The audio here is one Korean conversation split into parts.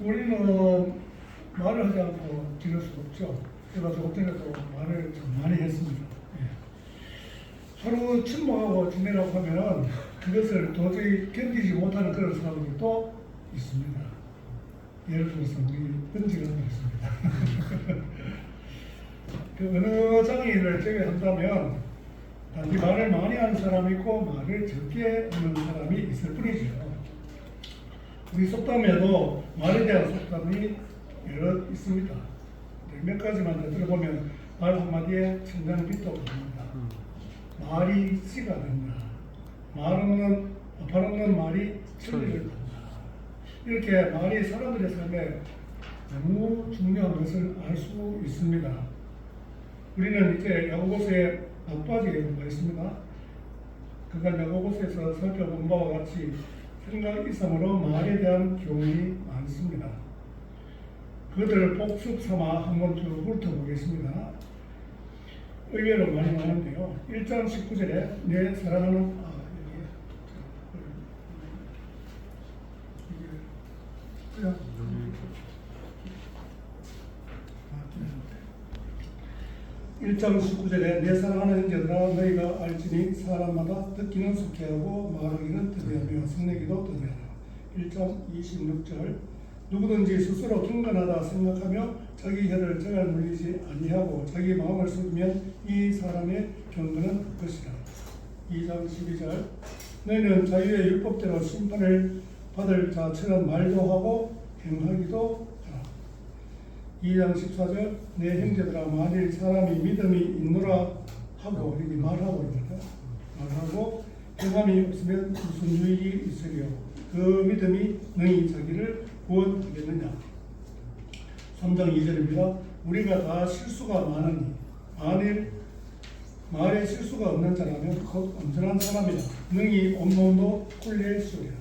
우리는 말을 하지 않고 지낼 수 없죠. 제가 조금 전에도 말을 좀 많이 했습니다. 예. 서로 침묵하고 지내라고 하면 그것을 도저히 견디지 못하는 그런 사람들이 또 있습니다. 예를 들어서 우리 은지가 있습니다. 그 어느 장애인을 제외한다면 단지 말을 많이 하는 사람이 있고 말을 적게 하는 사람이 있을 뿐이죠. 우리 속담에도 말에 대한 속담이 여러 있습니다. 몇 가지만 더 들어보면 말 한마디에 천장 빛도 갑니다. 말이 씨가 된다. 말 없는 말이 천리를 된다. 이렇게 말이 사람들의 삶에 너무 중요한 것을 알 수 있습니다. 우리는 이제 야고보서에 막바지가 있습니다. 그간 야고보서에서 살펴본 바와 같이 생각 이상으로 말에 대한 교훈이 많습니다. 그들을 복습 삼아 한번 쭉 훑어보겠습니다. 의외로 많이 나오는데요. 1장 19절에 내 사랑하는 일장 19절에 내 사랑하는 형제들아 너희가 알지니 사람마다 듣기는 속해하고 말하기는 더디하며 성내기도 더디하라. 1장 26절 누구든지 스스로 경건하다 생각하며 자기 혀를 잘 물리지 아니하고 자기 마음을 속이면 이 사람의 경건은 것이라. 2장 12절 너희는 자유의 율법대로 심판을 받을 자처럼 말도 하고 행하기도 하라. 2장 14절 내 형제들아 만일 사람이 믿음이 있노라 하고 여기 말하고 있는데 말하고 행함이 없으면 무슨 유익이 있으리요. 그 믿음이 너희 자기를 구원하겠느냐. 3장 2절입니다. 우리가 다 실수가 많으니 만일 말에 실수가 없는 자라면 곧 온전한 사람이라 능히 온몸도 굴릴수리라.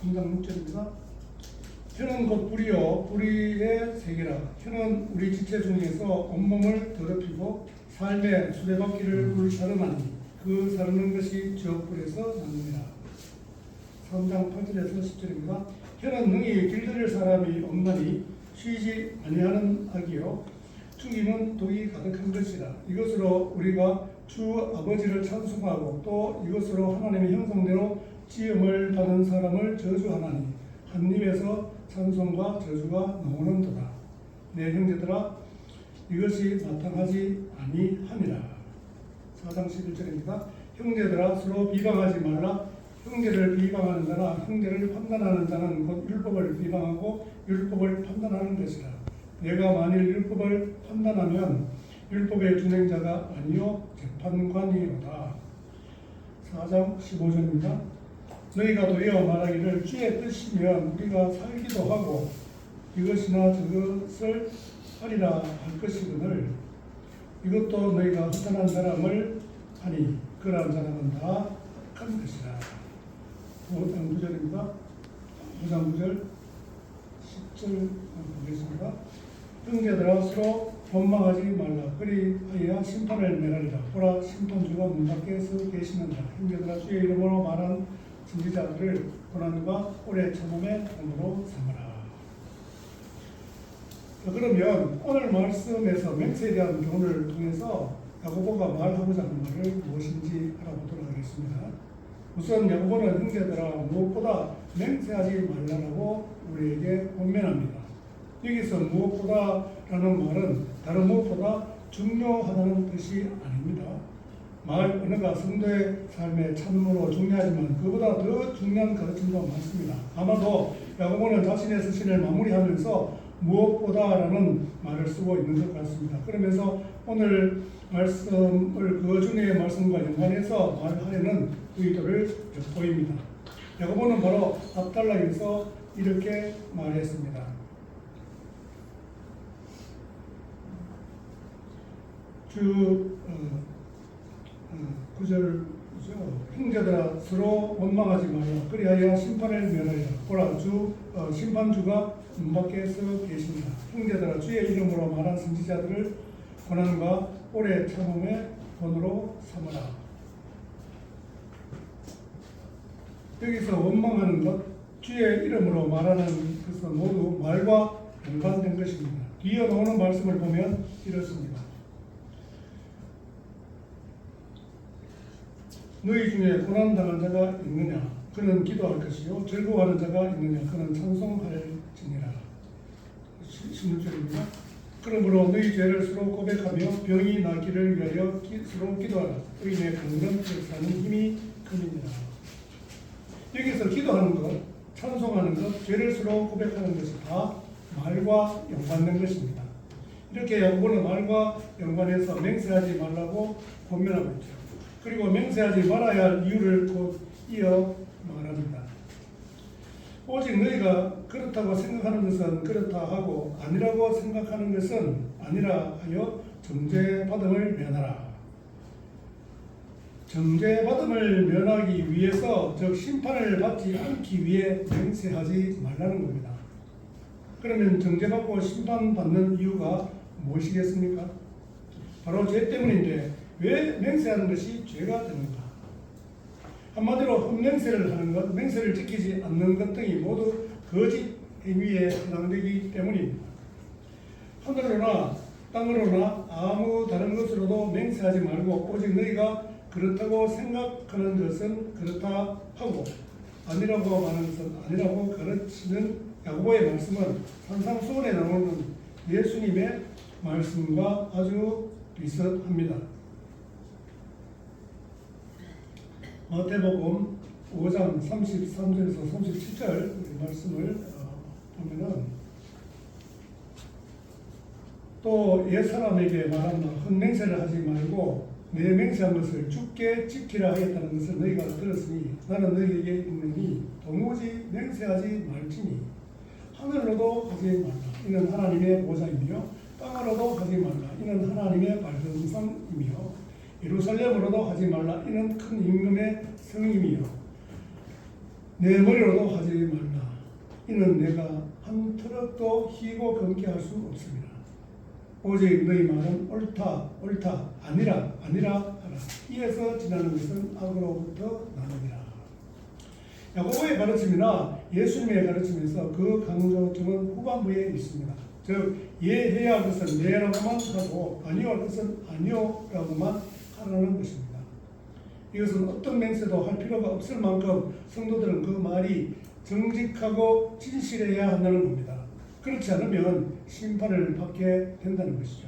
3장 6절입니다. 혀는 곧 불이요 불의의 세계라. 혀는 우리 지체 중에서 온몸을 더럽히고 삶의 수레바퀴를 불사르나니 그 사르는 것이 지옥불에서 나느니라. 3장 8절에서 10절입니다. 혀는 능히 길들일 사람이 없나니 쉬지 아니하는 악이요 죽이는 독이 가득한 것이라. 이것으로 우리가 주 아버지를 찬송하고 또 이것으로 하나님의 형상대로 지음을 받은 사람을 저주하나니 한 입에서 찬송과 저주가 나오는도다. 내 형제들아 이것이 나타나지 아니함이라. 4장 11절입니다. 형제들아 서로 비방하지 말라. 형제를 비방하는 자나 형제를 판단하는 자는 곧 율법을 비방하고 율법을 판단하는 것이라. 내가 만일 율법을 판단하면 율법의 준행자가 아니요 재판관이로다. 4장 15절입니다. 너희가 도리어 말하기를 주의 뜻이면 우리가 살기도 하고 이것이나 저것을 하리라 할 것이거늘 이것도 너희가 허탄한 사람을 하니 그러한 사람은 다 악한 것이라. 5장 9절입니다. 5장 9절 10절 보겠습니다. 형제들아 서로 원망하지 말라. 그리하여 심판을 내라리라. 보라 심판주가 문 밖에 서 계시는다. 형제들아 주의 이름으로 말한 진리자들을 고난과 오래 참음의 본으로 삼으라. 그러면 오늘 말씀에서 맹세에 대한 교훈을 통해서 야고보가 말하고자 하는 말을 무엇인지 알아보도록 하겠습니다. 우선 야고보는 형제들아 무엇보다 맹세하지 말라라고 우리에게 권면합니다. 여기서 무엇보다라는 말은 다른 무엇보다 중요하다는 뜻이 아닙니다. 말 언어가 성도의 삶에 참으로 중요하지만 그보다 더 중요한 가르침도 많습니다. 아마도 야고보는 자신의 서신을 마무리하면서 무엇보다라는 말을 쓰고 있는 것 같습니다. 그러면서 오늘 말씀을 그 중의 말씀과 연관해서 말하려는 의도를 보입니다. 야고보는 바로 압달라에서 이렇게 말했습니다. 주 9절이죠. 형제들아 서로 원망하지 말라. 그리하여 심판을 면하리라. 보라 심판주가 문 밖에 서 계십니다. 형제들아 주의 이름으로 말한 선지자들을 고난과 오래 참음의 본으로 삼으라. 여기서 원망하는 것, 주의 이름으로 말하는 것은 모두 말과 연관된 것입니다. 뒤에 나오는 말씀을 보면 이렇습니다. 너희 중에 고난당한 자가 있느냐? 그는 기도할 것이요 즐거워하는 자가 있느냐? 그는 찬송할지니라. 16절입니다. 그러므로 너희 죄를 서로 고백하며 병이 낫기를 위하여 서로 기도하라. 의인의 강건 역사는 힘이 큼이니라. 여기서 기도하는 것, 찬송하는 것, 죄를 서로 고백하는 것이 다 말과 연관된 것입니다. 이렇게 야고보는 말과 연관해서 맹세하지 말라고 권면하고 있죠. 그리고 맹세하지 말아야 할 이유를 곧 이어 말합니다. 오직 너희가 그렇다고 생각하는 것은 그렇다 하고 아니라고 생각하는 것은 아니라 하여 정죄받음을 면하라. 정죄받음을 면하기 위해서 즉 심판을 받지 않기 위해 맹세하지 말라는 겁니다. 그러면 정죄받고 심판받는 이유가 무엇이겠습니까? 바로 죄 때문인데 왜 맹세하는 것이 죄가 되는가? 한마디로 헛맹세를 하는 것, 맹세를 지키지 않는 것 등이 모두 거짓 행위에 해당되기 때문입니다. 하늘로나 땅으로나 아무 다른 것으로도 맹세하지 말고 오직 너희가 그렇다고 생각하는 것은 그렇다 하고 아니라고 하는 것은 아니라고 가르치는 야고보의 말씀은 산상수훈에 나오는 예수님의 말씀과 아주 비슷합니다. 마태복음 5장 33절에서 37절 말씀을 보면은 또 옛사람에게 말한다. 헛맹세를 하지 말고 내 맹세한 것을 주께 지키라 하였다는 것을 너희가 들었으니 나는 너희에게 있느니 도무지 맹세하지 말지니 하늘로도 하지 말라. 이는 하나님의 보좌이며 땅으로도 하지 말라. 이는 하나님의 밝은 성이며 예루살렘으로도 하지 말라. 이는 큰 임금의 성임이요 내 머리로도 하지 말라. 이는 내가 한 터럭도 희고 검게 할 수 없습니다. 오직 너희 말은 옳다 옳다 아니라 아니라 하라. 이에서 지나는 것은 악으로부터 나느니라. 야고보의 가르침이나 예수님의 가르침에서 그 강조점은 후반부에 있습니다. 즉 예해야 할 것은 예라고만 하고 아니요 할 것은 아니요라고만 하라는 것입니다. 이것은 어떤 맹세도 할 필요가 없을 만큼 성도들은 그 말이 정직하고 진실해야 한다는 겁니다. 그렇지 않으면 심판을 받게 된다는 것이죠.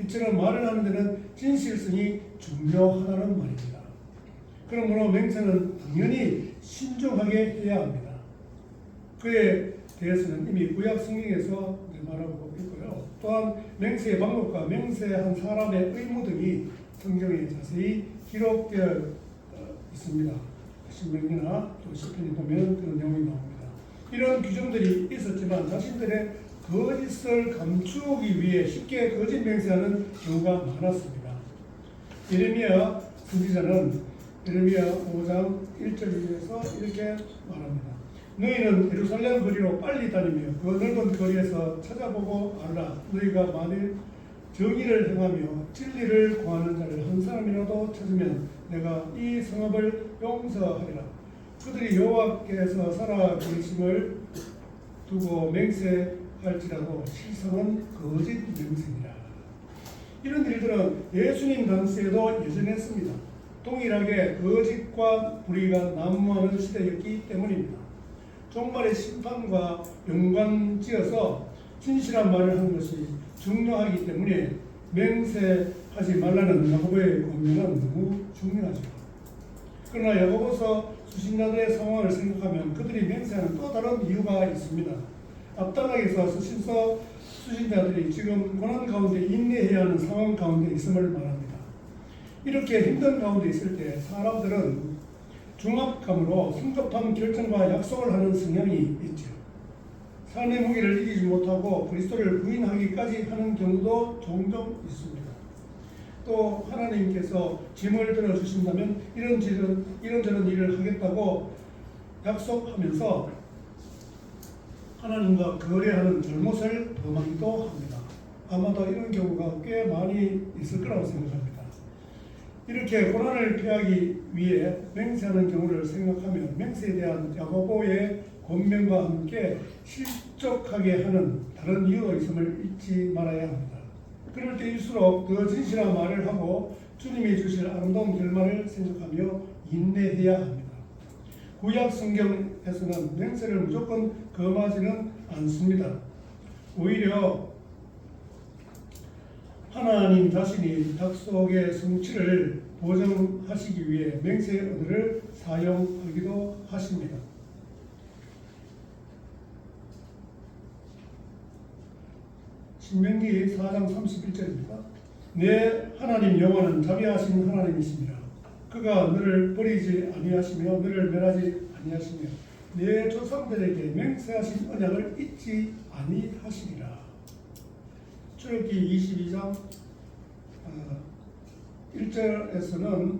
이처럼 말을 하는 데는 진실성이 중요하다는 말입니다. 그러므로 맹세는 당연히 신중하게 해야 합니다. 그에 대해서는 이미 구약 성경에서 말하고 있고요. 또한 맹세의 방법과 맹세한 사람의 의무 등이 성경에 자세히 기록되어 있습니다. 신명기나 또 시편에 보면 그런 내용이 나옵니다. 이런 규정들이 있었지만 자신들의 거짓을 감추기 위해 쉽게 거짓 맹세하는 경우가 많았습니다. 예레미야 선지자는 예레미야 5장 1절에서 이렇게 말합니다. 너희는 예루살렘 거리로 빨리 다니며 그 넓은 거리에서 찾아보고 알라. 너희가 만일 정의를 행하며 진리를 구하는 자를 한 사람이라도 찾으면 내가 이 성읍을 용서하리라. 그들이 여호와께서 살아 계심을 두고 맹세할지라도 실상은 거짓 맹세니라. 이런 일들은 예수님 당시에도 여전했습니다. 동일하게 거짓과 불의가 난무하는 시대였기 때문입니다. 종말의 심판과 연관지어서 진실한 말을 하는 것이 중요하기 때문에 맹세하지 말라는 야고보의 권면은 너무 중요하죠. 그러나 야고보서 수신자들의 상황을 생각하면 그들이 맹세하는 또 다른 이유가 있습니다. 앞단락에서 수신자들이 지금 고난 가운데 인내해야 하는 상황 가운데 있음을 말합니다. 이렇게 힘든 가운데 있을 때 사람들은 중압감으로 성급한 결정과 약속을 하는 성향이 있죠. 삶의 무게를 이기지 못하고 그리스도를 부인하기까지 하는 경우도 종종 있습니다. 또 하나님께서 짐을 들어주신다면 이런저런 일을 하겠다고 약속하면서 하나님과 거래하는 잘못을 범하기도 합니다. 아마도 이런 경우가 꽤 많이 있을 거라고 생각합니다. 이렇게 고난을 피하기 위해 맹세하는 경우를 생각하면 맹세에 대한 야고보의 권면과 함께 실족하게 하는 다른 이유가 있음을 잊지 말아야 합니다. 그럴 때일수록 더 진실한 말을 하고 주님이 주실 아름다운 결말을 생각하며 인내해야 합니다. 구약 성경에서는 맹세를 무조건 금하지는 않습니다. 오히려 하나님 자신이 약속의 성취를 보증하시기 위해 맹세의 언어를 사용하기도 하십니다. 신명기 4장 31절입니다. 내 하나님 여호와는 자비하신 하나님이시니라. 그가 너를 버리지 아니하시며 너를 멸하지 아니하시며 내 조상들에게 맹세하신 언약을 잊지 아니하시리라. 출애굽기 22장 1절에서는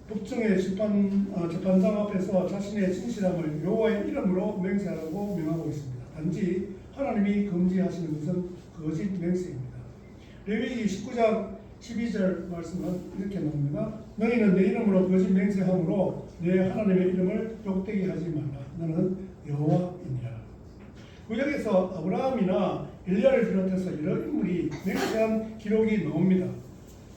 법정의 재판장 앞에서 자신의 진실함을 여호와의 이름으로 맹세하라고 명하고 있습니다. 단지 하나님이 금지하시는 것은 거짓 맹세입니다. 레위기 19장 12절 말씀은 이렇게 나옵니다. 너희는 내 이름으로 거짓 맹세함으로 내 하나님의 이름을 욕되게 하지 말라. 너는 여호와이니라. 구약에서 아브라함이나 엘리야를 비롯해서 여러 인물이 맹세한 기록이 나옵니다.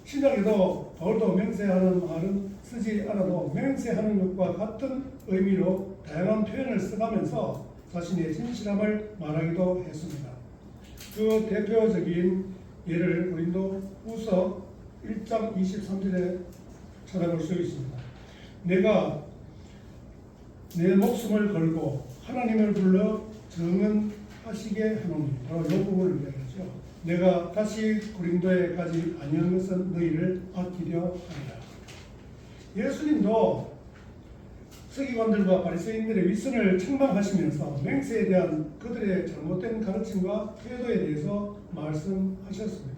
신약에도 바울도 맹세하는 말은 쓰지 않아도 맹세하는 것과 같은 의미로 다양한 표현을 써가면서 자신의 진실함을 말하기도 했습니다. 그 대표적인 예를 고린도후서 1장 23절에 찾아볼 수 있습니다. 내가 내 목숨을 걸고 하나님을 불러 증언하시게 하노니, 바로 이 부분을 이야기하죠. 내가 다시 고린도에 가지 아니한 것은 너희를 아끼려 하리라. 예수님도 서기관들과 바리새인들의 위선을 책망하시면서 맹세에 대한 그들의 잘못된 가르침과 태도에 대해서 말씀하셨습니다.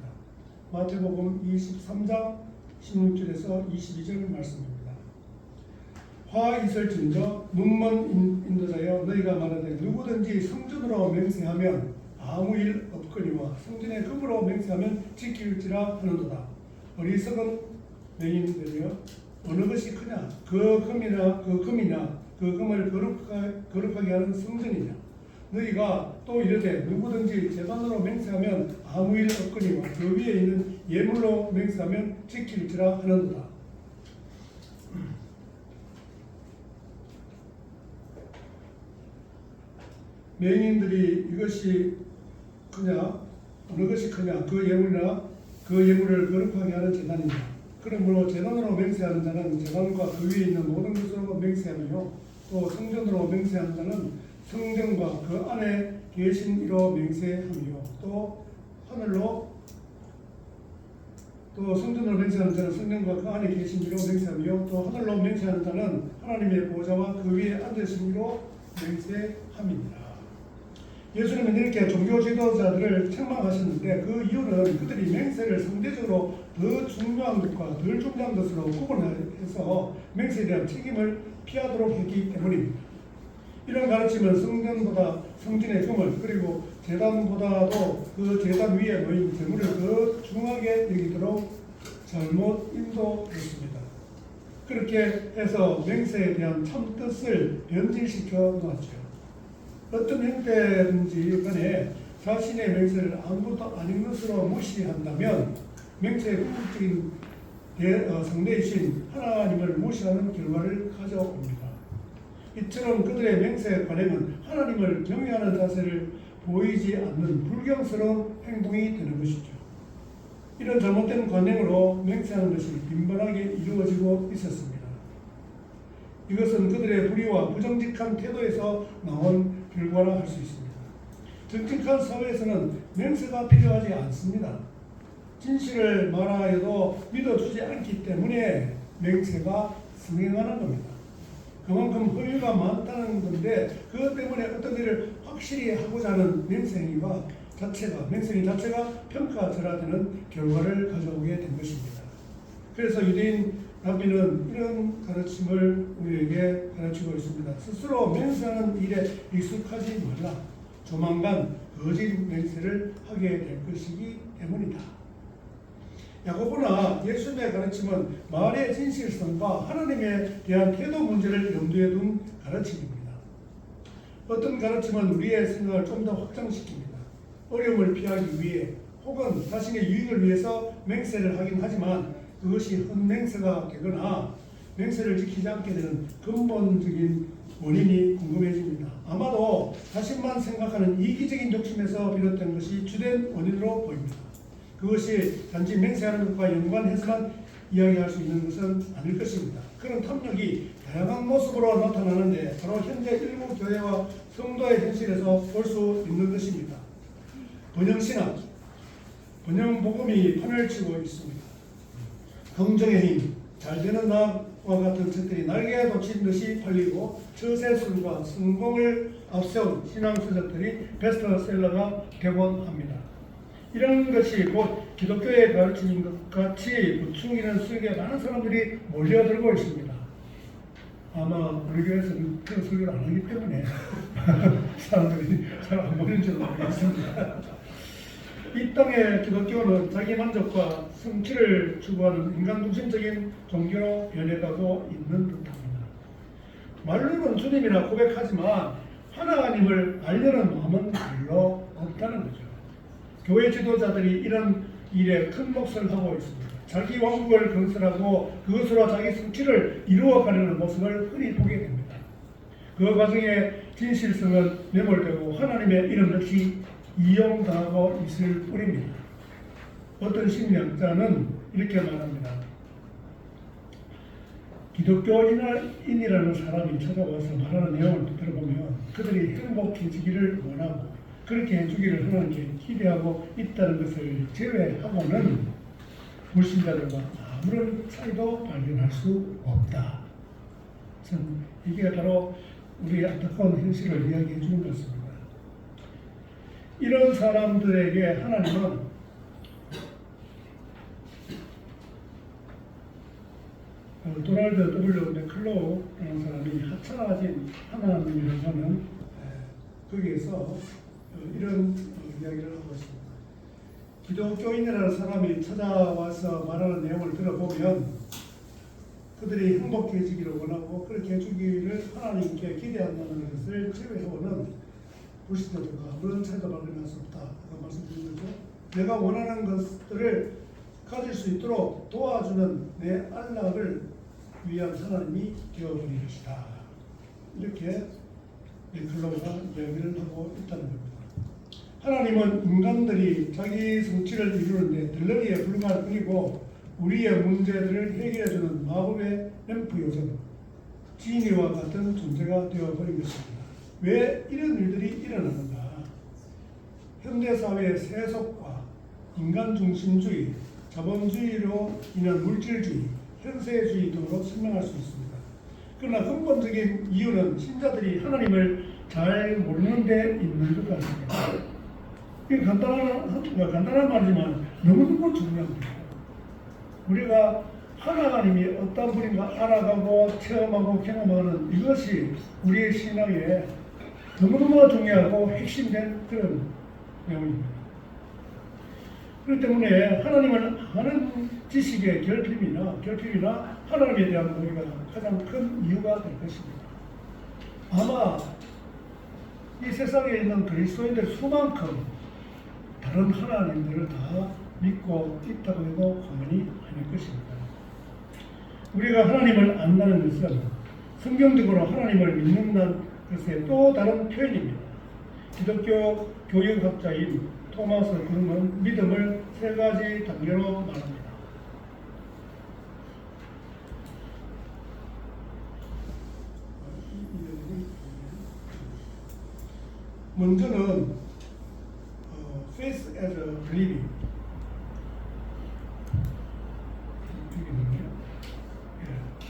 마태복음 23장 16절에서 22절 말씀입니다. 화 있을진저 눈먼 인도자여 너희가 말하되 누구든지 성전으로 맹세하면 아무 일 없거니와 성전의 금으로 맹세하면 지킬지라 하는도다. 어리석은 맹인들이여 어느 것이 크냐? 그 금이냐 그 금을 거룩하게 하는 성전이냐? 너희가 또 이르되 누구든지 제단으로 맹세하면 아무 일 없거니와 그 위에 있는 예물로 맹세하면 지킬지라 하는도다. 맹인들이 이것이 크냐? 어느 것이 크냐? 그 예물을 거룩하게 하는 제단이냐? 그러므로 제단으로 맹세하는 자는 제단과 그 위에 있는 모든 것으로 맹세하며 또 성전으로 맹세하는 자는 성전과 그 안에 계신 이로 맹세하며 또 성전으로 맹세하는 자는 성전과 그 안에 계신 이로 맹세하며 또 하늘로 맹세하는 자는 하나님의 보좌와 그 위에 앉으신 이로 맹세함이니라. 예수님은 이렇게 종교 지도자들을 책망하셨는데 그 이유는 그들이 맹세를 상대적으로 더 중요한 것과 덜 중요한 것으로 구분해서 맹세에 대한 책임을 피하도록 했기 때문입니다. 이런 가르침은 성전의 금을 그리고 제단보다도 그 제단 위에 놓인 재물을 더 중하게 여기도록 잘못 인도했습니다. 그렇게 해서 맹세에 대한 참 뜻을 변질시켜 놓았죠. 어떤 형태든지 간에 자신의 맹세를 아무것도 아닌 것으로 무시한다면 맹세의 궁극적인 상대이신 하나님을 무시하는 결과를 가져옵니다. 이처럼 그들의 맹세 관행은 하나님을 경외하는 자세를 보이지 않는 불경스러운 행동이 되는 것이죠. 이런 잘못된 관행으로 맹세하는 것이 빈번하게 이루어지고 있었습니다. 이것은 그들의 불의와 부정직한 태도에서 나온 결과라 할 수 있습니다. 정직한 사회에서는 맹세가 필요하지 않습니다. 진실을 말하여도 믿어주지 않기 때문에 맹세가 승행하는 겁니다. 그만큼 허위가 많다는 건데 그것 때문에 어떤 일을 확실히 하고자 하는 맹생이 자체가 평가절하되는 결과를 가져오게 된 것입니다. 그래서 유대인 랍비는 이런 가르침을 우리에게 가르치고 있습니다. 스스로 맹세하는 일에 익숙하지 말라. 조만간 거짓 맹세를 하게 될 것이기 때문이다. 야고보나 예수님의 가르침은 말의 진실성과 하나님에 대한 태도 문제를 염두에 둔 가르침입니다. 어떤 가르침은 우리의 생각을 좀 더 확장시킵니다. 어려움을 피하기 위해 혹은 자신의 유익을 위해서 맹세를 하긴 하지만 그것이 헛맹세가 되거나 맹세를 지키지 않게 되는 근본적인 원인이 궁금해집니다. 아마도 자신만 생각하는 이기적인 욕심에서 비롯된 것이 주된 원인으로 보입니다. 그것이 단지 맹세하는 것과 연관해서만 이야기할 수 있는 것은 아닐 것입니다. 그런 탐욕이 다양한 모습으로 나타나는데 바로 현재 일부 교회와 성도의 현실에서 볼 수 있는 것입니다. 번영신학, 번영복음이 판을 치고 있습니다. 긍정의 힘, 잘되는 나와 같은 책들이 날개에 돋친 듯이 팔리고 처세술과 성공을 앞세운 신앙서적들이 베스트셀러가 되곤 합니다. 이런 것이 곧 기독교의 가르침인 것 같이 부추기는 수익에 많은 사람들이 몰려들고 있습니다. 아마 우리 교회에서는 그런 설교를 안 하기 때문에 사람들이 잘 안 보는 줄 모르겠습니다. 이 땅의 기독교는 자기 만족과 성취를 추구하는 인간중심적인 종교로 변해가고 있는 듯합니다. 말로는 주님이라 고백하지만 하나님을 알려는 마음은 별로 없다는 거죠. 교회 지도자들이 이런 일에 큰 몫을 하고 있습니다. 자기 왕국을 건설하고 그것으로 자기 성취를 이루어가려는 모습을 흔히 보게 됩니다. 그 과정에 진실성은 매몰되고 하나님의 이름 역시 이용당하고 있을 뿐입니다. 어떤 신명자는 이렇게 말합니다. 기독교인이라는 사람이 찾아와서 말하는 내용을 들어보면 그들이 행복해지기를 원하고 그렇게 해주기를 하나님께 기대하고 있다는 것을 제외하고는 불신자들과 아무런 차이도 발견할 수 없다. 이게 바로 우리의 안타까운 현실을 이야기해 주는 것입니다. 이런 사람들에게 하나님은 도널드 W. 맥클로우라는 사람이 하찮아진 하나님이라고 하는 거기에서 이런 이야기를 하고 있습니다. 기독교인이라는 사람이 찾아와서 말하는 내용을 들어보면 그들이 행복해지기를 원하고 그렇게 해주기를 하나님께 기대한다는 것을 제외하고는 불신자들과 아무런 차이도 발견할 수 없다. 라고 말씀드린 거죠. 내가 원하는 것들을 가질 수 있도록 도와주는 내 안락을 위한 하나님이 되어버린 것이다. 이렇게 클로우가 이야기를 하고 있다는 겁니다. 하나님은 인간들이 자기 성취를 이루는데 들러리에 불과할 뿐이고 우리의 문제들을 해결해주는 마법의 램프 요정, 지니와 같은 존재가 되어버린 것입니다. 왜 이런 일들이 일어나는가? 현대사회의 세속화, 인간중심주의, 자본주의로 인한 물질주의, 현세주의 등으로 설명할 수 있습니다. 그러나 근본적인 이유는 신자들이 하나님을 잘 모르는 데 있는 것 같습니다. 이게 간단한 말이지만 너무너무 중요합니다. 우리가 하나님이 어떤 분인가 알아가고 체험하고 경험하는 이것이 우리의 신앙에 너무너무 중요하고 핵심된 그런 내용입니다. 그렇기 때문에 하나님을 아는 지식의 결핍이나 하나님에 대한 오해가 가장 큰 이유가 될 것입니다. 아마 이 세상에 있는 그리스도인들 수만큼 다른 하나님들을 다 믿고 있다고 해도 과언이 아닐 것입니다. 우리가 하나님을 안다는 것은 성경적으로 하나님을 믿는다는 것의 또 다른 표현입니다. 기독교 교육학자인 토마스 그룹은 믿음을 세 가지 단계로 말합니다. 먼저는 faith as a believing.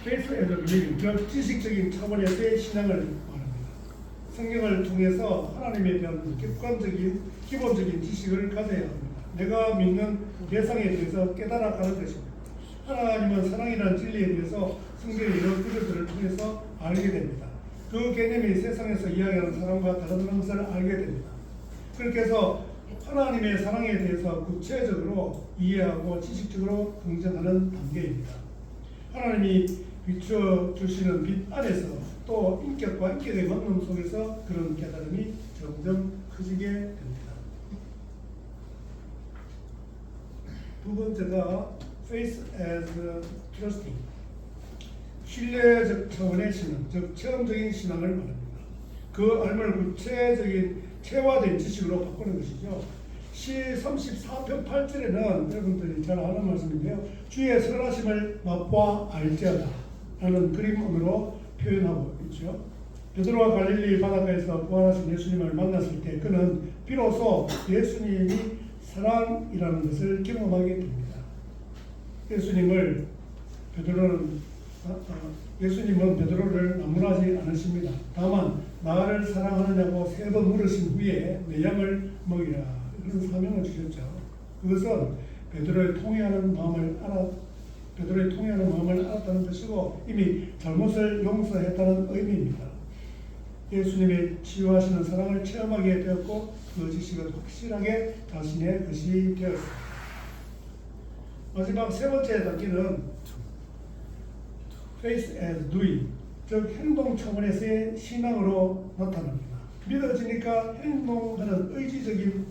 faith as a believing, 즉 지식적인 차원에서의 신앙을 말합니다. 성경을 통해서 하나님에 대한 기본적인 지식을 가져야 합니다. 내가 믿는 대상에 대해서 깨달아가는 것입니다. 하나님은 사랑이라는 진리에 대해서 성경의 이런 구절들을 통해서 알게 됩니다. 그 개념이 세상에서 이야기하는 사람과 다른 것을 알게 됩니다. 그렇게 해서 하나님의 사랑에 대해서 구체적으로 이해하고 지식적으로 긍정하는 단계입니다. 하나님이 비추어 주시는 빛 안에서 또 인격과 인격의 만남 속에서 그런 깨달음이 점점 커지게 됩니다. 두 번째가 faith as trusting, 신뢰적 차원의 신앙, 즉 체험적인 신앙을 말합니다. 그 알을 구체적인 체화된 지식으로 바꾸는 것이죠. 시 34편 8절에는 여러분들이 잘 아는 말씀인데요. 주의 선하심을 맛보아 알지어다 라는 그림으로 표현하고 있죠. 베드로와 갈릴리 바닷가에서 부활하신 예수님을 만났을 때 그는 비로소 예수님이 사랑이라는 것을 경험하게 됩니다. 예수님은 베드로를 나무라지 않으십니다. 다만 나를 사랑하느냐고 3번 물으신 후에 내 양을 먹이라 그런 사명을 주셨죠. 그것은 베드로의 통회하는 마음을 알았다는 것이고 이미 잘못을 용서했다는 의미입니다. 예수님의 치유하시는 사랑을 체험하게 되었고 그 지식은 확실하게 자신의 것이 되었습니다. 마지막 세 번째 단계는 faith as doing, 즉 행동 차원에서의 신앙으로 나타납니다. 믿어지니까 행동하는 의지적인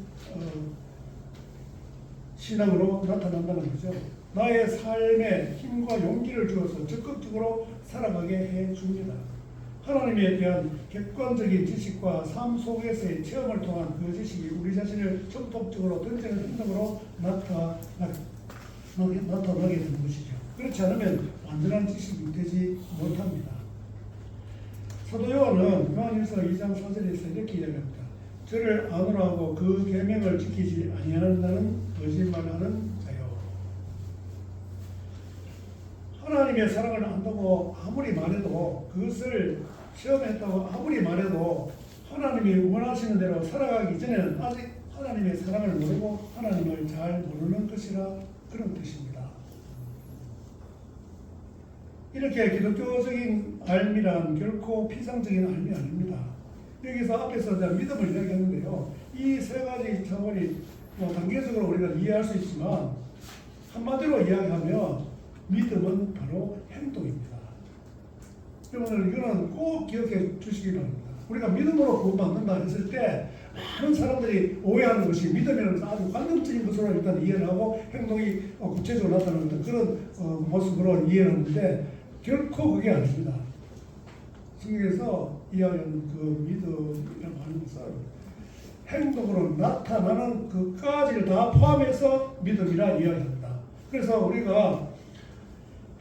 신앙으로 나타난다는 거죠. 나의 삶에 힘과 용기를 주어서 적극적으로 살아가게 해줍니다. 하나님에 대한 객관적인 지식과 삶 속에서의 체험을 통한 그 지식이 우리 자신을 전폭적으로 던지는 행동으로 나타나게 되는 것이죠. 그렇지 않으면 완전한 지식이 되지 못합니다. 사도 요한은 요한일서 2장 4절에서 이렇게 이야기합니다. 저를 아노라 하고 그 계명을 지키지 아니한다는 거짓말하는 자요. 하나님의 사랑을 안다고 아무리 말해도, 그것을 체험했다고 아무리 말해도 하나님이 원하시는 대로 살아가기 전에는 아직 하나님의 사랑을 모르고 하나님을 잘 모르는 것이라 그런 뜻입니다. 이렇게 기독교적인 알미란 결코 피상적인 알미 아닙니다. 여기서 앞에서 믿음을 이야기했는데요. 이 세 가지 차원이 단계적으로 우리가 이해할 수 있지만 한마디로 이야기하면 믿음은 바로 행동입니다. 여러분들 이거는 꼭 기억해 주시기 바랍니다. 우리가 믿음으로 구원받는다 했을 때 많은 사람들이 오해하는 것이 믿음이라는 아주 관념적인 것으로 일단 이해를 하고 행동이 구체적으로 나타나는 그런 모습으로 이해를 하는데 결코 그게 아닙니다. 성경에서 이야기하는 그 믿음이라고 하는 것은 행동으로 나타나는 그까지를 다 포함해서 믿음이라 이야기합니다. 그래서 우리가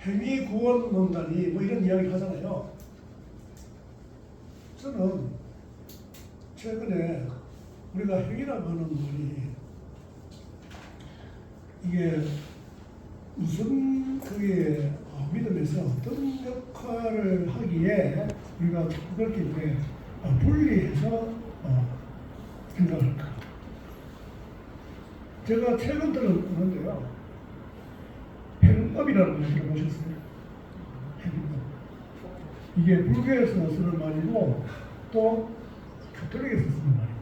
행위구원론단이 뭐 이런 이야기를 하잖아요. 저는 최근에 우리가 행위라고 하는 말이 이게 무슨 그게 믿음에서 어떤 역할을 하기에 우리가 그렇게 이제 분리해서 생각할까. 제가 최근 들었는데요. 행업이라는 걸 들어보셨어요? 행업. 이게 불교에서 쓰는 말이고 또 가톨릭에서 쓰는 말입니다.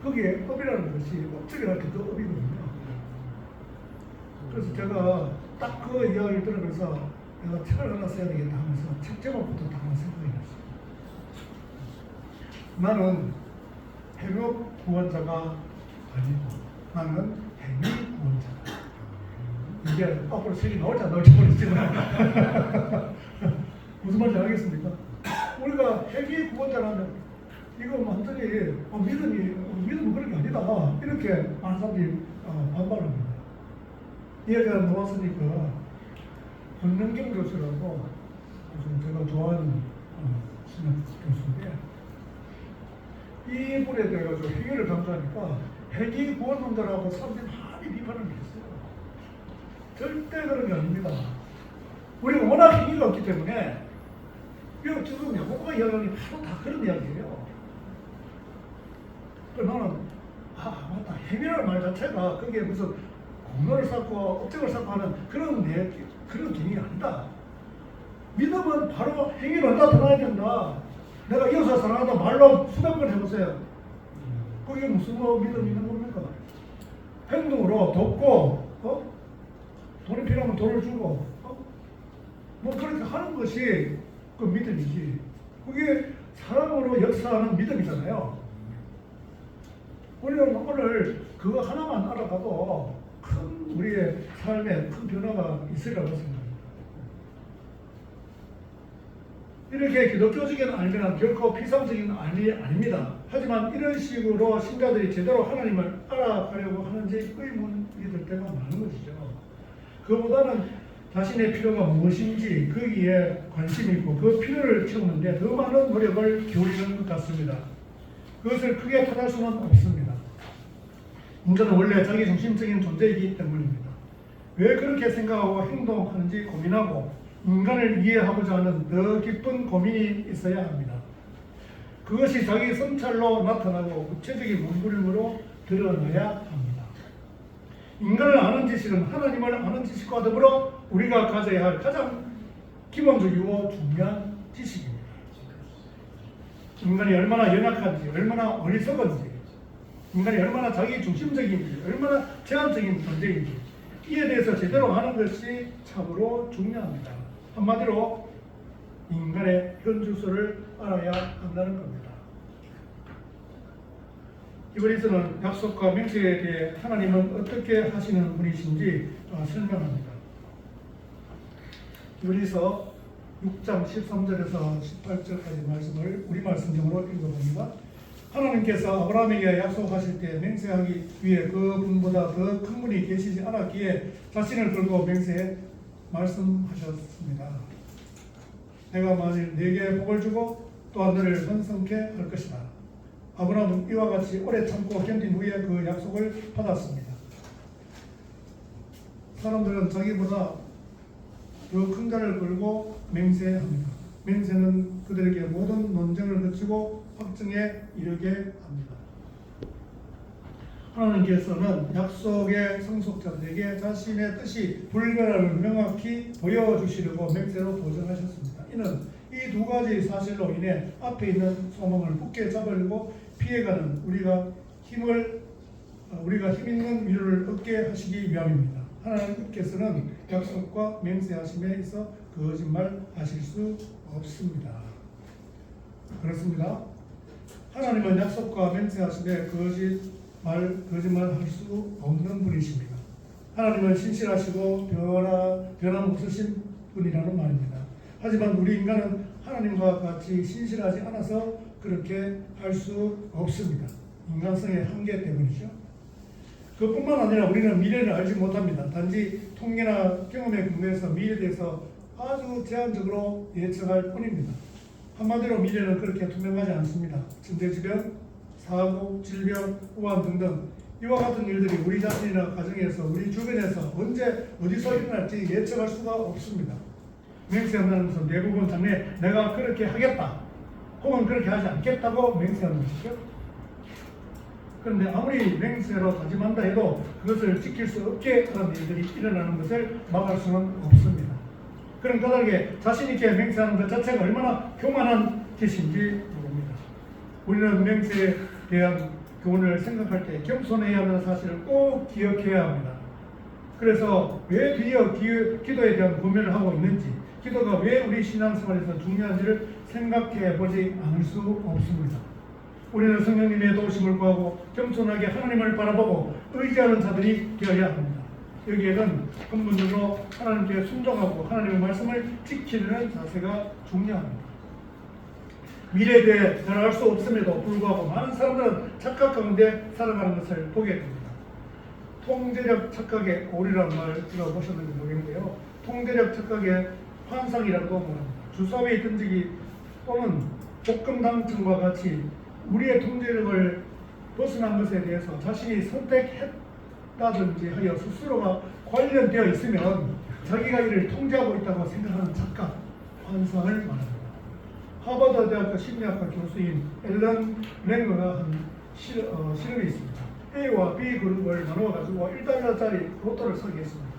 거기에 업이라는 것이 업적이라는 그 업이거든요. 그래서 제가 딱 그 이야기를 들으면서 내가 책을 하나 써야 되겠다 하면서 책 제목부터 다 생각이 났어요. 나는 행업 구원자가 아니고 나는 행위 구원자다. 이게 앞으로 책이 나올지 안 나올지 모르겠지만 무슨 말인지 알겠습니까? 우리가 행위 구원자라면 이거 완전히 믿음은 그런 게 아니다 이렇게 많은 사람들이 반발합니다. 이야기가 나왔으니까 권능경 교수라고 제가 좋아하는 신학 교수인데 이 분에 대해 가지고 행위를 강조하니까 행위 구원론자라고 사람들이 많이 비판을 했어요. 절대 그런 게 아닙니다. 우리가 워낙 행위가 없기 때문에 이거 지금 야고보가 이야기하는 게 바로 다 그런 이야기예요. 그래서 나는 맞다. 행위라는 말 자체가 그게 무슨 공로를 쌓고 업적을 쌓고 하는 그런 기능이 아니다. 믿음은 바로 행위로 나타나야 된다. 내가 이웃을 사랑한다 말로 수백 번 해보세요. 그게 무슨 믿음이 있는 겁니까? 행동으로 돕고 돈이 필요하면 돈을 주고 뭐 그렇게 하는 것이 그 믿음이지. 그게 사람으로 역사하는 믿음이잖아요. 우리는 오늘 그거 하나만 알아가도 큰 우리의 삶에 큰 변화가 있으리라고 생각합니다. 이렇게 기독교적인 알면은 결코 피상적인 알이 아닙니다. 하지만 이런 식으로 신자들이 제대로 하나님을 알아가려고 하는지 의문이 들 때가 많은 것이죠. 그보다는 자신의 필요가 무엇인지 거기에 관심이 있고 그 필요를 채우는데 더 많은 노력을 기울이는 것 같습니다. 그것을 크게 탓할 수는 없습니다. 인간은 원래 자기중심적인 존재이기 때문입니다. 왜 그렇게 생각하고 행동하는지 고민하고 인간을 이해하고자 하는 더 깊은 고민이 있어야 합니다. 그것이 자기 성찰로 나타나고 구체적인 몸부림으로 드러나야 합니다. 인간을 아는 지식은 하나님을 아는 지식과 더불어 우리가 가져야 할 가장 기본적이고 중요한 지식입니다. 인간이 얼마나 연약한지, 얼마나 어리석은지, 인간이 얼마나 자기중심적인지, 얼마나 제한적인 존재인지 이에 대해서 제대로 아는 것이 참으로 중요합니다. 한마디로 인간의 현주소를 알아야 한다는 겁니다. 이번에서는 약속과 맹세에 대해 하나님은 어떻게 하시는 분이신지 설명합니다. 이번에서 6장 13절에서 18절까지 말씀을 우리말 성경으로 읽어봅니다. 하나님께서 아브라함에게 약속하실 때 맹세하기 위해 그분보다 더 큰 분이 계시지 않았기에 자신을 걸고 맹세해 말씀하셨습니다. 내가 만일 네게 복을 주고 또한 너를 번성케 할 것이다. 아브라함은 이와 같이 오래 참고 견딘 후에 그 약속을 받았습니다. 사람들은 자기보다 더 큰 자를 걸고 맹세합니다. 맹세는 그들에게 모든 논쟁을 거치고 확증에 이르게 합니다. 하나님께서는 약속의 상속자들에게 자신의 뜻이 불변함을 명확히 보여주시려고 맹세로 도전하셨습니다. 이는 이 두 가지 사실로 인해 앞에 있는 소망을 굳게 잡으려고 피해가는 우리가 힘 있는 위로를 얻게 하시기 위함입니다. 하나님께서는 약속과 맹세하심에 있어 거짓말하실 수 없습니다. 그렇습니다. 하나님은 약속과 맹세하심에 거짓말할 수 없는 분이십니다. 하나님은 신실하시고 변함없으신 분이라는 말입니다. 하지만 우리 인간은 하나님과 같이 신실하지 않아서 그렇게 할 수 없습니다. 인간성의 한계 때문이죠. 그뿐만 아니라 우리는 미래를 알지 못합니다. 단지 통계나 경험에 근거해서 미래에 대해서 아주 제한적으로 예측할 뿐입니다. 한마디로 미래는 그렇게 투명하지 않습니다. 천재지변, 사고, 질병, 우한 등등 이와 같은 일들이 우리 자신이나 가정에서 우리 주변에서 언제 어디서 일어날지 예측할 수가 없습니다. 맹세한다는 것은 대부분 장래 내가 그렇게 하겠다 혹은 그렇게 하지 않겠다고 맹세하는 것이죠. 그런데 아무리 맹세로 다짐한다 해도 그것을 지킬 수 없게 하는 일들이 일어나는 것을 막을 수는 없습니다. 그런 까닭에 자신 있게 맹세하는 것 자체가 얼마나 교만한 짓인지 모릅니다. 우리는 맹세에 대한 교훈을 생각할 때 겸손해야 하는 사실을 꼭 기억해야 합니다. 그래서 왜 드디어 기도에 대한 고민을 하고 있는지, 기도가 왜 우리 신앙생활에서 중요한지를 생각해 보지 않을 수 없습니다. 우리는 성령님의 도우심을 구하고 겸손하게 하나님을 바라보고 의지하는 자들이 되어야 합니다. 여기에는 근본적으로 하나님께 순종하고 하나님의 말씀을 지키는 자세가 중요합니다. 미래에 대해 잘 알 수 없음에도 불구하고 많은 사람들은 착각 가운데 살아가는 것을 보게 됩니다. 통제력 착각의 오류라는 말 들어보셨는지 모르겠는데요. 통제력 착각의 환상이라고 말합니다. 주사위의 던지기 또는 복권 당첨과 같이 우리의 통제력을 벗어난 것에 대해서 자신이 선택했다든지 하여 스스로가 관련되어 있으면 자기가 이를 통제하고 있다고 생각하는 착각, 환상을 말합니다. 하버드 대학교 심리학과 교수인 앨런 랭거가 한 실험이 있습니다. A와 B 그룹을 나누어가지고 1달러짜리 로또를 사게 했습니다.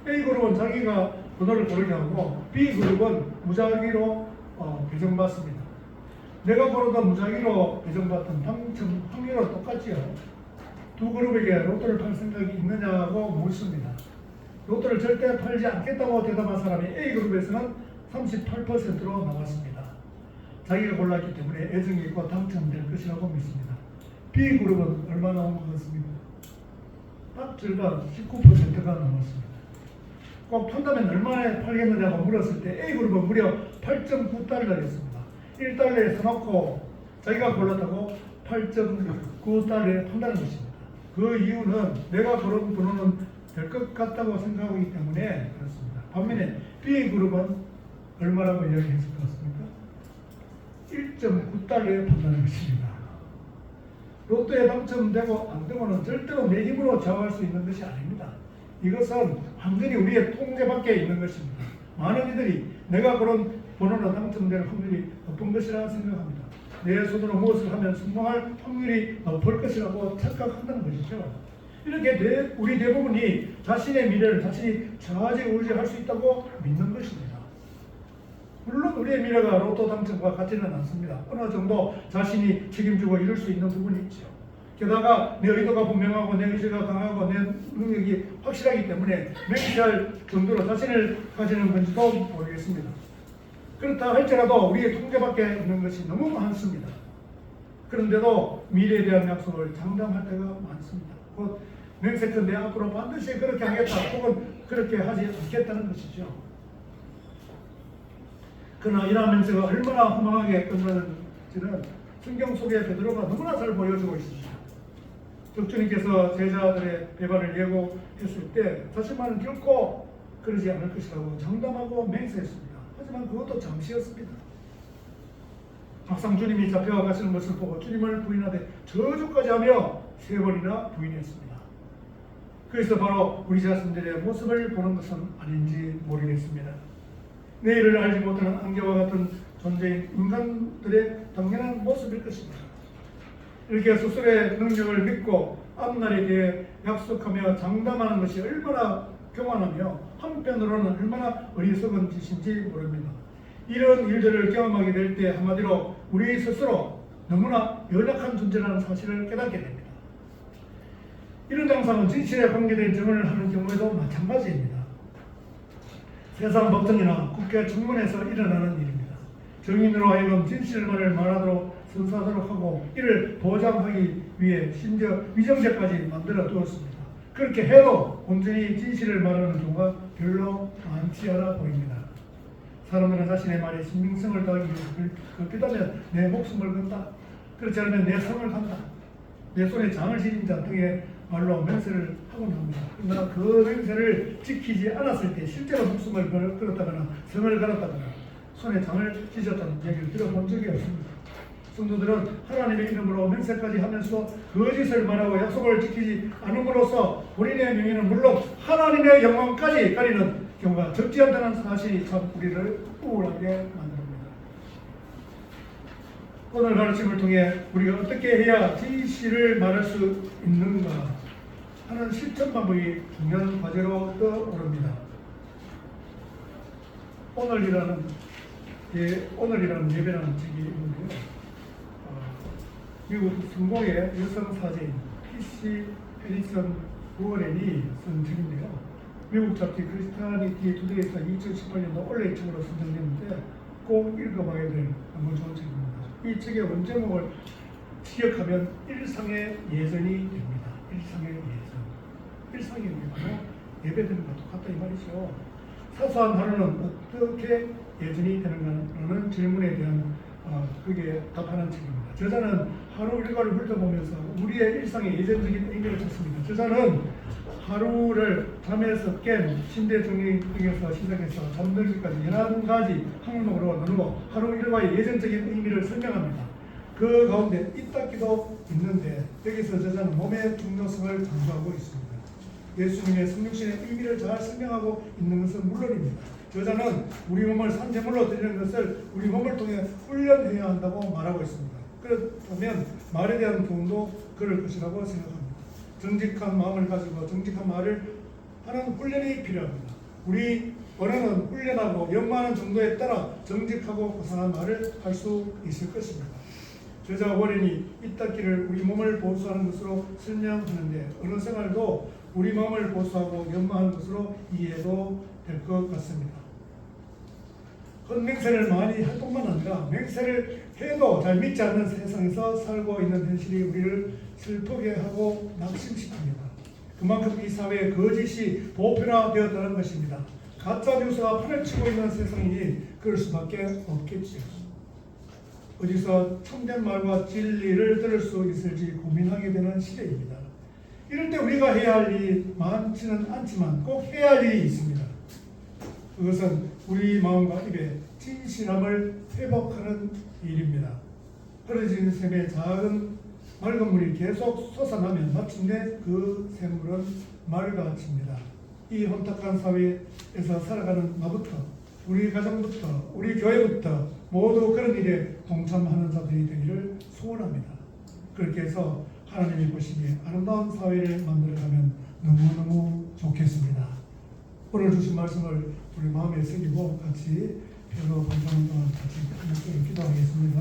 A 그룹은 자기가 번호를 고르게 하고 B 그룹은 무작위로 배정받습니다. 내가 고르던 무작위로 배정받던 당첨 확률은 똑같지요. 두 그룹에게 로또를 팔 생각이 있느냐고 묻습니다. 로또를 절대 팔지 않겠다고 대답한 사람이 A 그룹에서는 38%로 나왔습니다. 자기가 골랐기 때문에 애정이 있고 당첨될 것이라고 믿습니다. B그룹은 얼마 나온 것 같습니까? 딱 절반 19%가 넘었습니다. 꼭 판다면 얼마에 팔겠느냐고 물었을 때 A그룹은 무려 8.9달러였습니다. 1달러에 사놓고 자기가 골랐다고 8.9달러에 판다는 것입니다. 그 이유는 내가 고른 번호는 될 것 같다고 생각하기 때문에 그렇습니다. 반면에 B그룹은 얼마라고 이야기했을 것 같습니까? 1.9달러에 판다는 것입니다. 로또에 당첨되고 안 되고는 절대로 내 힘으로 좌우할 수 있는 것이 아닙니다. 이것은 완전히 우리의 통제 밖에 있는 것입니다. 많은 이들이 내가 그런 번호로 당첨될 확률이 높은 것이라 생각합니다. 내 손으로 무엇을 하면 성공할 확률이 높을 것이라고 착각한다는 것이죠. 이렇게 우리 대부분이 자신의 미래를 자신이 좌지우지할 수 있다고 믿는 것입니다. 물론 우리의 미래가 로또 당첨과 같지는 않습니다. 어느 정도 자신이 책임지고 이룰 수 있는 부분이 있죠. 게다가 내 의도가 분명하고 내 의지가 강하고 내 능력이 확실하기 때문에 맹세할 정도로 자신을 가지는 건지도 모르겠습니다. 그렇다 할지라도 우리의 통제 밖에 있는 것이 너무 많습니다. 그런데도 미래에 대한 약속을 장담할 때가 많습니다. 곧 맹세컨대 앞으로 반드시 그렇게 하겠다 혹은 그렇게 하지 않겠다는 것이죠. 그러나 이러한 맹세가 얼마나 허망하게 끝나는지는 성경 속에 베드로가 너무나 잘 보여주고 있습니다. 주님께서 제자들의 배반을 예고했을 때 자신만은 결코 그러지 않을 것이라고 장담하고 맹세했습니다. 하지만 그것도 잠시였습니다. 막상 주님이 잡혀가시는 것을 보고 주님을 부인하되 저주까지 하며 3번이나 부인했습니다. 그래서 바로 우리 자신들의 모습을 보는 것은 아닌지 모르겠습니다. 내일을 알지 못하는 안개와 같은 존재인 인간들의 당연한 모습일 것입니다. 이렇게 스스로의 능력을 믿고 앞날에 대해 약속하며 장담하는 것이 얼마나 교만하며 한편으로는 얼마나 어리석은 짓인지 모릅니다. 이런 일들을 경험하게 될 때 한마디로 우리 스스로 너무나 연약한 존재라는 사실을 깨닫게 됩니다. 이런 장사는 진실에 관계된 증언을 하는 경우에도 마찬가지입니다. 세상 법정이나 국회 청문회에서 일어나는 일입니다. 정인으로 하여금 진실만을 말하도록 선사하도록 하고 이를 보장하기 위해 심지어 위정죄까지 만들어 두었습니다. 그렇게 해도 온전히 진실을 말하는 경우가 별로 많지 않아 보입니다. 사람들은 자신의 말에 신빙성을 더하기 위해 그렇다면 내 목숨을 건다. 그렇지 않으면 내 성을 간다. 내 손에 장을 지닌 자 등의 말로 맹세를 하곤 합니다. 그러나 그 맹세를 지키지 않았을 때 실제로 목숨을 걸었다거나 성을 걸었다거나 손에 장을 찢었다는 얘기를 들어본 적이 없습니다. 성도들은 하나님의 이름으로 맹세까지 하면서 거짓을 말하고 약속을 지키지 않음으로써 본인의 명예는 물론 하나님의 영광까지 가리는 경우가 적지 않다는 사실이 참 우리를 우울하게 만듭니다. 오늘 가르침을 통해 우리가 어떻게 해야 진실을 말할 수 있는가 하는 실천 방법이 중요한 과제로 떠오릅니다. 오늘이라는 예배라는 책이 있는데요. 미국 성공의 여성 사제인 PC 해리슨 워렌이 쓴 책인데요. 미국 잡지 크리스티아니티 투데이에서 2018년도 올해 책으로 선정됐는데 꼭 읽어봐야 될 너무 좋은 책입니다. 이 책의 원제목을 기억하면 일상의 예전이 됩니다. 일상의 예전. 일상이 바로 예배드리는 것과 똑같다 이 말이죠. 사소한 하루는 어떻게 예전이 되는가라는 질문에 대한 그게 답하는 책입니다. 저자는 하루 일과를 훑어보면서 우리의 일상의 예전적인 의미를 찾습니다. 저자는 하루를 잠에서 깬 침대 정리에서 시작해서 잠들기까지 11가지 항목으로 나누고 하루 일과의 예전적인 의미를 설명합니다. 그 가운데 이따기도 있는데 여기서 저자는 몸의 중요성을 강조하고 있습니다. 예수님의 성육신의 의미를 잘 설명하고 있는 것은 물론입니다. 저자는 우리 몸을 산제물로 드리는 것을 우리 몸을 통해 훈련해야 한다고 말하고 있습니다. 그렇다면 말에 대한 부분도 그럴 것이라고 생각합니다. 정직한 마음을 가지고 정직한 말을 하는 훈련이 필요합니다. 우리 언어는 훈련하고 연마하는 정도에 따라 정직하고 고상한 말을 할 수 있을 것입니다. 저자 워렌이 이따기를 우리 몸을 보수하는 것으로 설명하는데 어느 생활도 우리 마음을 보수하고 연마하는 것으로 이해도 될 것 같습니다. 헛맹세를 많이 할 뿐만 아니라 맹세를 해도 잘 믿지 않는 세상에서 살고 있는 현실이 우리를 슬프게 하고 낙심시킵니다. 그만큼 이 사회에 거짓이 보편화되었다는 것입니다. 가짜 뉴스가 판을 치고 있는 세상이니 그럴 수밖에 없겠지요. 어디서 참된 말과 진리를 들을 수 있을지 고민하게 되는 시대입니다. 이럴 때 우리가 해야 할 일이 많지는 않지만 꼭 해야 할 일이 있습니다. 그것은 우리 마음과 입의 진실함을 회복하는 일입니다. 흐려진 샘의 작은 맑은 물이 계속 솟아나면 마침내 그 샘물은 맑아집니다. 이 혼탁한 사회에서 살아가는 나부터, 우리 가정부터, 우리 교회부터 모두 그런 일에 동참하는 자들이 되기를 소원합니다. 그렇게 해서 하나님이 보시기에 아름다운 사회를 만들어가면 너무너무 좋겠습니다. 오늘 주신 말씀을 우리 마음에 새기고 같이 별로 반성한 동안 같이 기도하겠습니다.